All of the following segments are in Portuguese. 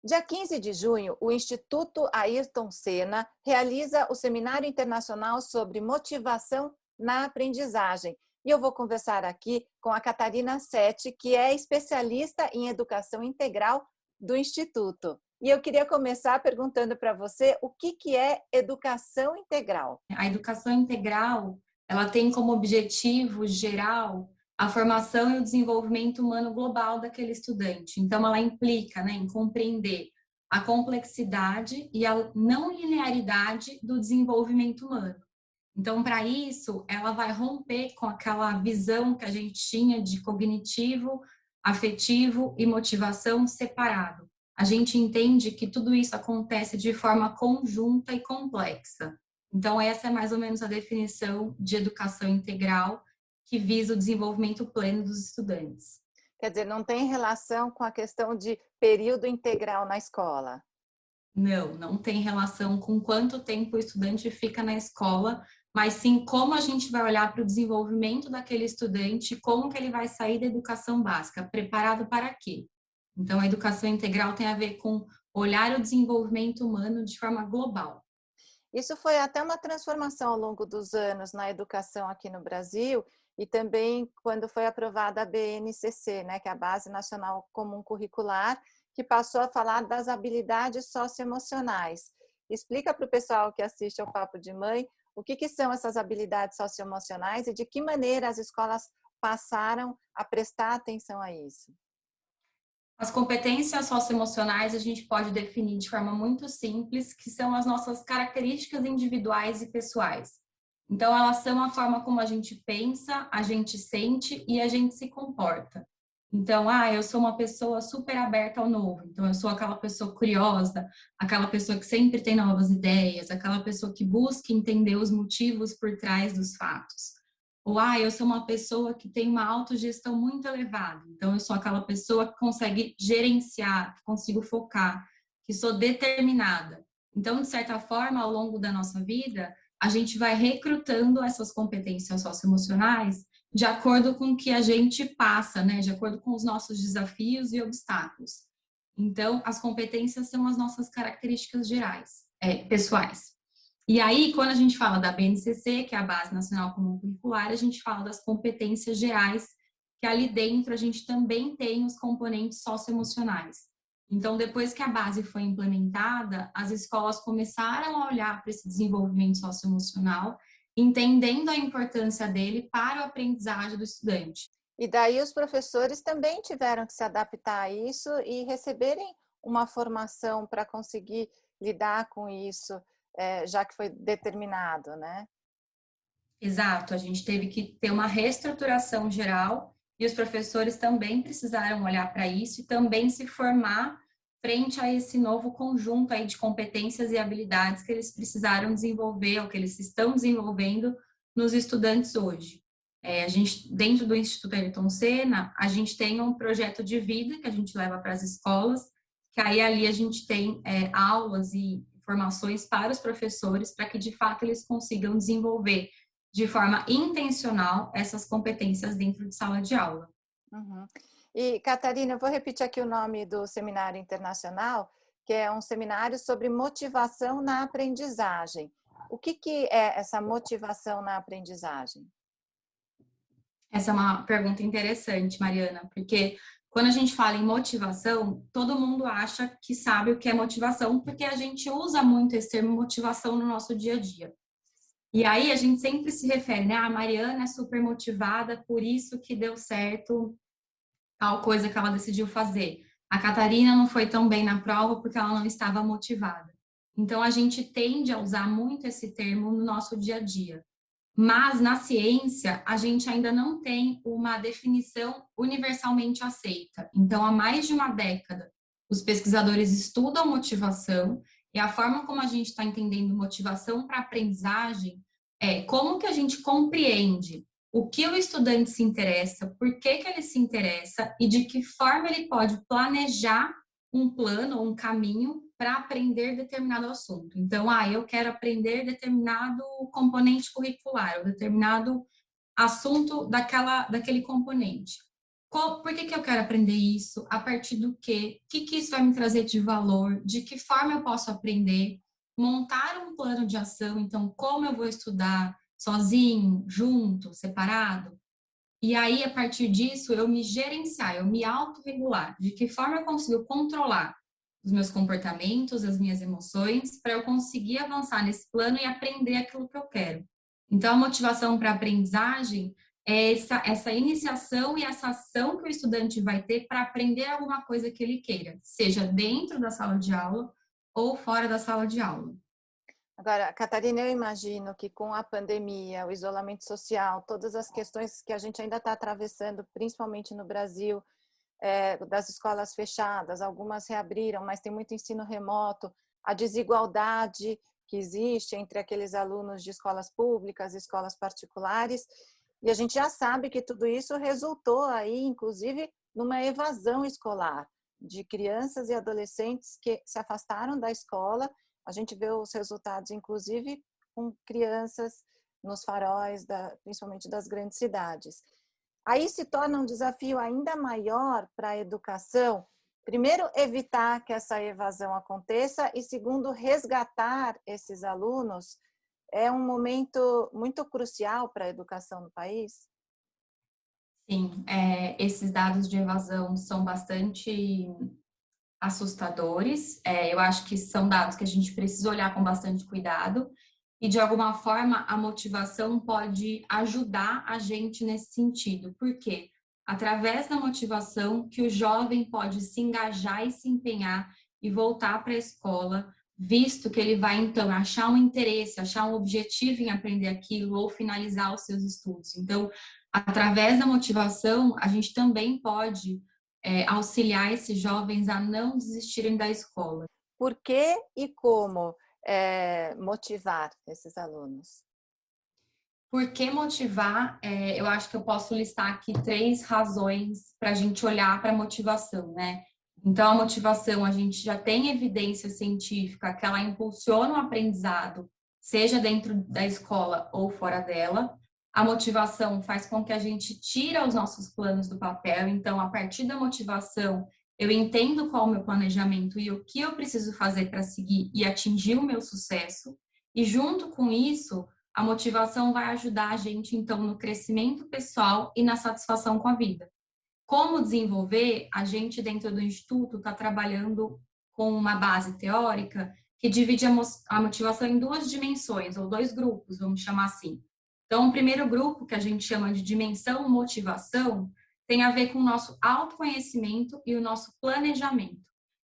Dia 15 de junho, o Instituto Ayrton Senna realiza o Seminário Internacional sobre Motivação na Aprendizagem. E eu vou conversar aqui com a Catarina Sete, que é especialista em educação integral do Instituto. E eu queria começar perguntando para você o que é educação integral. A educação integral, ela tem como objetivo geral a formação e o desenvolvimento humano global daquele estudante. Então, ela implica, em compreender a complexidade e a não linearidade do desenvolvimento humano. Então, para isso, ela vai romper com aquela visão que a gente tinha de cognitivo, afetivo e motivação separado. A gente entende que tudo isso acontece de forma conjunta e complexa. Então, essa é mais ou menos a definição de educação integral que visa o desenvolvimento pleno dos estudantes. Quer dizer, não tem relação com a questão de período integral na escola. Não, não tem relação com quanto tempo o estudante fica na escola, mas sim como a gente vai olhar para o desenvolvimento daquele estudante, como que ele vai sair da educação básica, preparado para quê? Então, a educação integral tem a ver com olhar o desenvolvimento humano de forma global. Isso foi até uma transformação ao longo dos anos na educação aqui no Brasil e também quando foi aprovada a BNCC, né, que é a Base Nacional Comum Curricular, que passou a falar das habilidades socioemocionais. Explica para o pessoal que assiste ao Papo de Mãe o que são essas habilidades socioemocionais e de que maneira as escolas passaram a prestar atenção a isso. As competências socioemocionais a gente pode definir de forma muito simples, que são as nossas características individuais e pessoais. Então, elas são a forma como a gente pensa, a gente sente e a gente se comporta. Então, eu sou uma pessoa super aberta ao novo. Então, eu sou aquela pessoa curiosa, aquela pessoa que sempre tem novas ideias, aquela pessoa que busca entender os motivos por trás dos fatos. Ou, eu sou uma pessoa que tem uma autogestão muito elevada. Então, eu sou aquela pessoa que consegue gerenciar, que consigo focar, que sou determinada. Então, de certa forma, ao longo da nossa vida, a gente vai recrutando essas competências socioemocionais de acordo com o que a gente passa, né? De acordo com os nossos desafios e obstáculos. Então, as competências são as nossas características gerais, pessoais. E aí, quando a gente fala da BNCC, que é a Base Nacional Comum Curricular, a gente fala das competências gerais, que ali dentro a gente também tem os componentes socioemocionais. Então, depois que a base foi implementada, as escolas começaram a olhar para esse desenvolvimento socioemocional, entendendo a importância dele para o aprendizagem do estudante. E daí os professores também tiveram que se adaptar a isso e receberem uma formação para conseguir lidar com isso, já que foi determinado, né? Exato, a gente teve que ter uma reestruturação geral e os professores também precisaram olhar para isso e também se formar frente a esse novo conjunto aí de competências e habilidades que eles precisaram desenvolver ou que eles estão desenvolvendo nos estudantes hoje. A gente, dentro do Instituto Ayrton Senna, a gente tem um projeto de vida que a gente leva para as escolas, que aí ali a gente tem aulas e formações para os professores para que de fato eles consigam desenvolver de forma intencional essas competências dentro de sala de aula. Uhum. E, Catarina, eu vou repetir aqui o nome do seminário internacional, que é um seminário sobre motivação na aprendizagem. O que é essa motivação na aprendizagem? Essa é uma pergunta interessante, Mariana, porque quando a gente fala em motivação, todo mundo acha que sabe o que é motivação, porque a gente usa muito esse termo motivação no nosso dia a dia. E aí a gente sempre se refere, né? A Mariana é super motivada, por isso que deu certo tal coisa que ela decidiu fazer. A Catarina não foi tão bem na prova porque ela não estava motivada. Então a gente tende a usar muito esse termo no nosso dia a dia. Mas na ciência, a gente ainda não tem uma definição universalmente aceita. Então, há mais de uma década, os pesquisadores estudam motivação e a forma como a gente está entendendo motivação para aprendizagem é como que a gente compreende o que o estudante se interessa, por que que ele se interessa e de que forma ele pode planejar um plano ou um caminho para aprender determinado assunto. Então, eu quero aprender determinado componente curricular, ou determinado assunto daquele componente. Por que que eu quero aprender isso? A partir do quê? O que que isso vai me trazer de valor? De que forma eu posso aprender? Montar um plano de ação, então, como eu vou estudar sozinho, junto, separado? E aí, a partir disso, eu me gerenciar, eu me autorregular. De que forma eu consigo controlar os meus comportamentos, as minhas emoções, para eu conseguir avançar nesse plano e aprender aquilo que eu quero. Então, a motivação para a aprendizagem é essa iniciação e essa ação que o estudante vai ter para aprender alguma coisa que ele queira, seja dentro da sala de aula ou fora da sala de aula. Agora, Catarina, eu imagino que com a pandemia, o isolamento social, todas as questões que a gente ainda está atravessando, principalmente no Brasil, das escolas fechadas, algumas reabriram, mas tem muito ensino remoto, a desigualdade que existe entre aqueles alunos de escolas públicas e escolas particulares, e a gente já sabe que tudo isso resultou aí, inclusive, numa evasão escolar de crianças e adolescentes que se afastaram da escola. A gente vê os resultados, inclusive, com crianças nos faróis, principalmente das grandes cidades. Aí se torna um desafio ainda maior para a educação, primeiro, evitar que essa evasão aconteça e, segundo, resgatar esses alunos. É um momento muito crucial para a educação no país. Sim, esses dados de evasão são bastante assustadores. Eu acho que são dados que a gente precisa olhar com bastante cuidado e, de alguma forma, a motivação pode ajudar a gente nesse sentido. Por quê? Através da motivação que o jovem pode se engajar e se empenhar e voltar para a escola, visto que ele vai, então, achar um interesse, achar um objetivo em aprender aquilo ou finalizar os seus estudos. Então, através da motivação, a gente também pode auxiliar esses jovens a não desistirem da escola. Por que e como motivar esses alunos? Por que motivar? Eu acho que eu posso listar aqui 3 razões para a gente olhar para a motivação, né? Então, a motivação, a gente já tem evidência científica que ela impulsiona o aprendizado, seja dentro da escola ou fora dela. A motivação faz com que a gente tire os nossos planos do papel. Então, a partir da motivação, eu entendo qual é o meu planejamento e o que eu preciso fazer para seguir e atingir o meu sucesso. E junto com isso, a motivação vai ajudar a gente, então, no crescimento pessoal e na satisfação com a vida. Como desenvolver? A gente, dentro do Instituto, está trabalhando com uma base teórica que divide a motivação em 2 dimensões, ou 2 grupos, vamos chamar assim. Então, o primeiro grupo, que a gente chama de dimensão motivação, tem a ver com o nosso autoconhecimento e o nosso planejamento.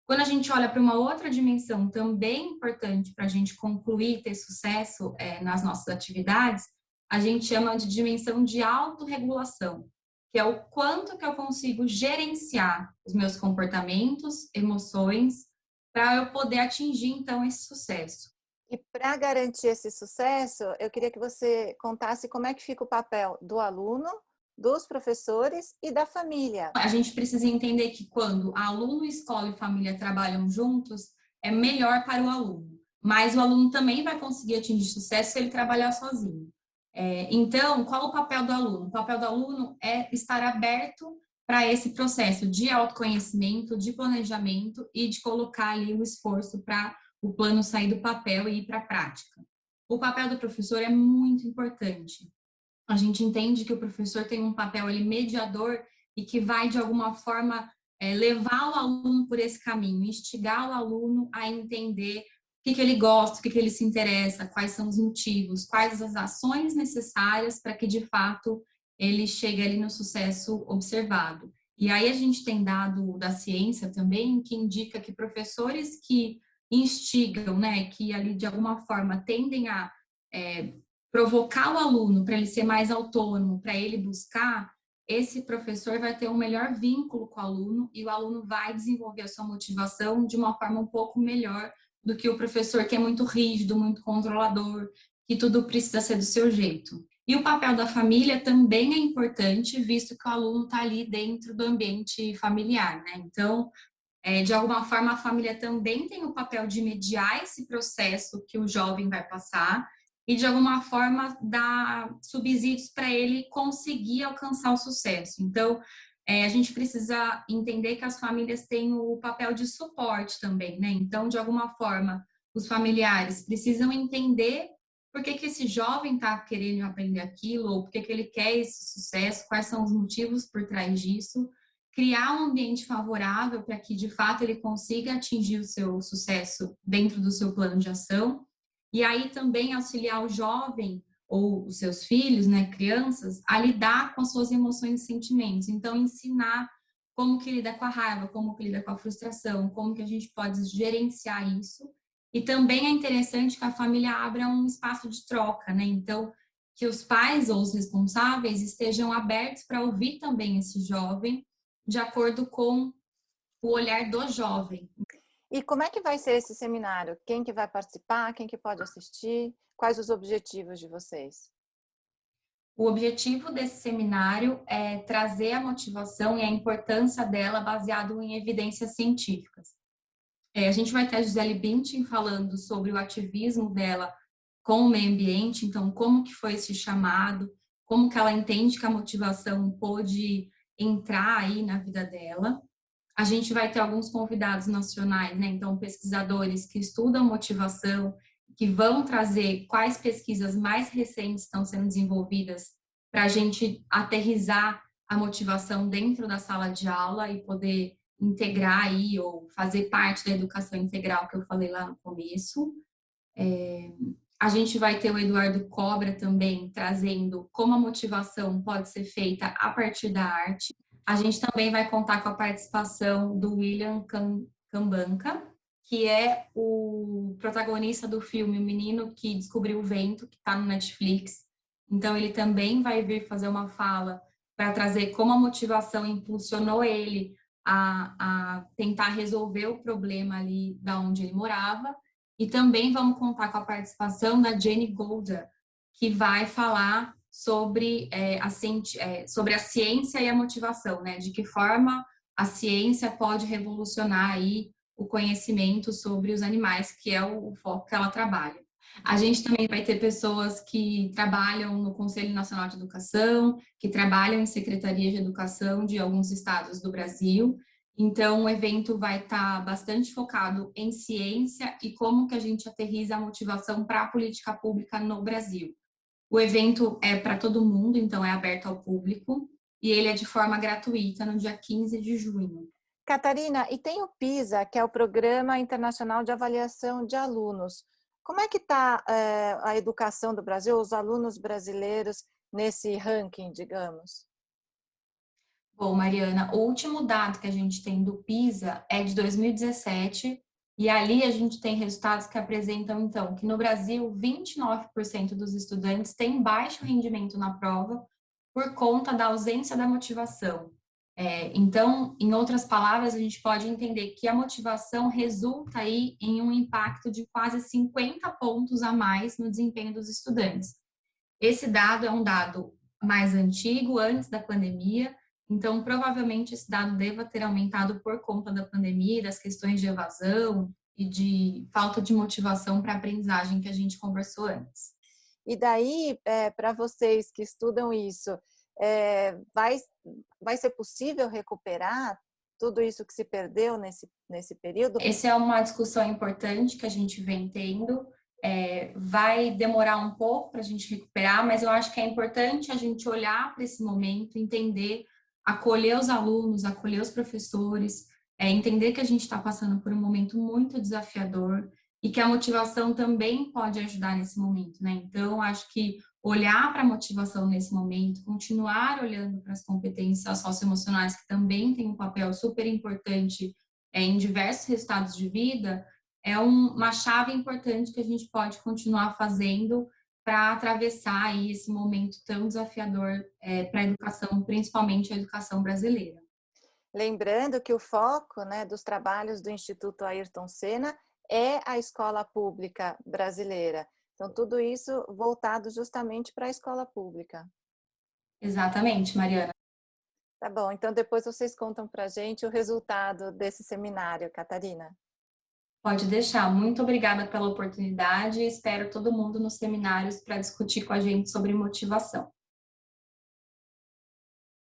Quando a gente olha para uma outra dimensão também importante para a gente concluir e ter sucesso nas nossas atividades, a gente chama de dimensão de autorregulação, que é o quanto que eu consigo gerenciar os meus comportamentos, emoções, para eu poder atingir, então, esse sucesso. E para garantir esse sucesso, eu queria que você contasse como é que fica o papel do aluno, dos professores e da família. A gente precisa entender que quando aluno, escola e família trabalham juntos, é melhor para o aluno. Mas o aluno também vai conseguir atingir sucesso se ele trabalhar sozinho. Então, qual o papel do aluno? O papel do aluno é estar aberto para esse processo de autoconhecimento, de planejamento e de colocar ali o esforço para o plano sair do papel e ir para a prática. O papel do professor é muito importante. A gente entende que o professor tem um papel ali mediador e que vai, de alguma forma, levar o aluno por esse caminho, instigar o aluno a entender o que ele gosta, o que ele se interessa, quais são os motivos, quais as ações necessárias para que, de fato, ele chegue ali no sucesso observado. E aí a gente tem dado da ciência também que indica que professores que instigam, né, que ali de alguma forma tendem a provocar o aluno para ele ser mais autônomo, para ele buscar, esse professor vai ter um melhor vínculo com o aluno e o aluno vai desenvolver a sua motivação de uma forma um pouco melhor do que o professor que é muito rígido, muito controlador, que tudo precisa ser do seu jeito. E o papel da família também é importante, visto que o aluno está ali dentro do ambiente familiar, né? Então, de alguma forma, a família também tem o papel de mediar esse processo que o jovem vai passar e, de alguma forma, dar subsídios para ele conseguir alcançar o sucesso. Então, a gente precisa entender que as famílias têm o papel de suporte também, né? Então, de alguma forma, os familiares precisam entender por que que esse jovem está querendo aprender aquilo, ou por que que ele quer esse sucesso, quais são os motivos por trás disso, criar um ambiente favorável para que, de fato, ele consiga atingir o seu sucesso dentro do seu plano de ação, e aí também auxiliar o jovem ou os seus filhos, né, crianças, a lidar com as suas emoções e sentimentos. Então, ensinar como que lida com a raiva, como que lida com a frustração, como que a gente pode gerenciar isso. E também é interessante que a família abra um espaço de troca, né? Então, que os pais ou os responsáveis estejam abertos para ouvir também esse jovem, de acordo com o olhar do jovem. E como é que vai ser esse seminário? Quem que vai participar? Quem que pode assistir? Quais os objetivos de vocês? O objetivo desse seminário é trazer a motivação e a importância dela baseado em evidências científicas. A gente vai ter a Gisele Bündchen falando sobre o ativismo dela com o meio ambiente, então como que foi esse chamado, como que ela entende que a motivação pôde entrar aí na vida dela. A gente vai ter alguns convidados nacionais, né? Então, pesquisadores que estudam motivação, que vão trazer quais pesquisas mais recentes estão sendo desenvolvidas para a gente aterrizar a motivação dentro da sala de aula e poder integrar aí ou fazer parte da educação integral que eu falei lá no começo. A gente vai ter o Eduardo Cobra também trazendo como a motivação pode ser feita a partir da arte. A gente também vai contar com a participação do William Cambanca, que é o protagonista do filme O Menino que Descobriu o Vento, que está no Netflix. Então, ele também vai vir fazer uma fala para trazer como a motivação impulsionou ele a tentar resolver o problema ali da onde ele morava. E também vamos contar com a participação da Jane Goldar, que vai falar sobre, sobre a ciência e a motivação, né? De que forma a ciência pode revolucionar aí o conhecimento sobre os animais, que é o foco que ela trabalha. A gente também vai ter pessoas que trabalham no Conselho Nacional de Educação, que trabalham em secretarias de educação de alguns estados do Brasil. Então, o evento vai estar bastante focado em ciência e como que a gente aterriza a motivação para a política pública no Brasil. O evento é para todo mundo, então é aberto ao público, e ele é de forma gratuita no dia 15 de junho. Catarina, e tem o PISA, que é o Programa Internacional de Avaliação de Alunos. Como é que está a educação do Brasil, os alunos brasileiros nesse ranking, digamos? Bom, Mariana, o último dado que a gente tem do PISA é de 2017, e ali a gente tem resultados que apresentam, então, que no Brasil, 29% dos estudantes têm baixo rendimento na prova por conta da ausência da motivação. Então, em outras palavras, a gente pode entender que a motivação resulta aí em um impacto de quase 50 pontos a mais no desempenho dos estudantes. Esse dado é um dado mais antigo, antes da pandemia, então provavelmente esse dado deva ter aumentado por conta da pandemia, das questões de evasão e de falta de motivação para a aprendizagem que a gente conversou antes. E daí, para vocês que estudam isso, vai ser possível recuperar tudo isso que se perdeu nesse período? Essa é uma discussão importante que a gente vem tendo. Vai demorar um pouco para a gente recuperar, mas eu acho que é importante a gente olhar para esse momento, entender, acolher os alunos, acolher os professores, entender que a gente está passando por um momento muito desafiador e que a motivação também pode ajudar nesse momento, né? Então, acho que olhar para a motivação nesse momento, continuar olhando para as competências socioemocionais, que também têm um papel super importante em diversos resultados de vida, é uma chave importante que a gente pode continuar fazendo para atravessar aí esse momento tão desafiador para a educação, principalmente a educação brasileira. Lembrando que o foco, né, dos trabalhos do Instituto Ayrton Senna é a escola pública brasileira. Então, tudo isso voltado justamente para a escola pública. Exatamente, Mariana. Tá bom, então depois vocês contam para a gente o resultado desse seminário, Catarina. Pode deixar. Muito obrigada pela oportunidade e espero todo mundo nos seminários para discutir com a gente sobre motivação.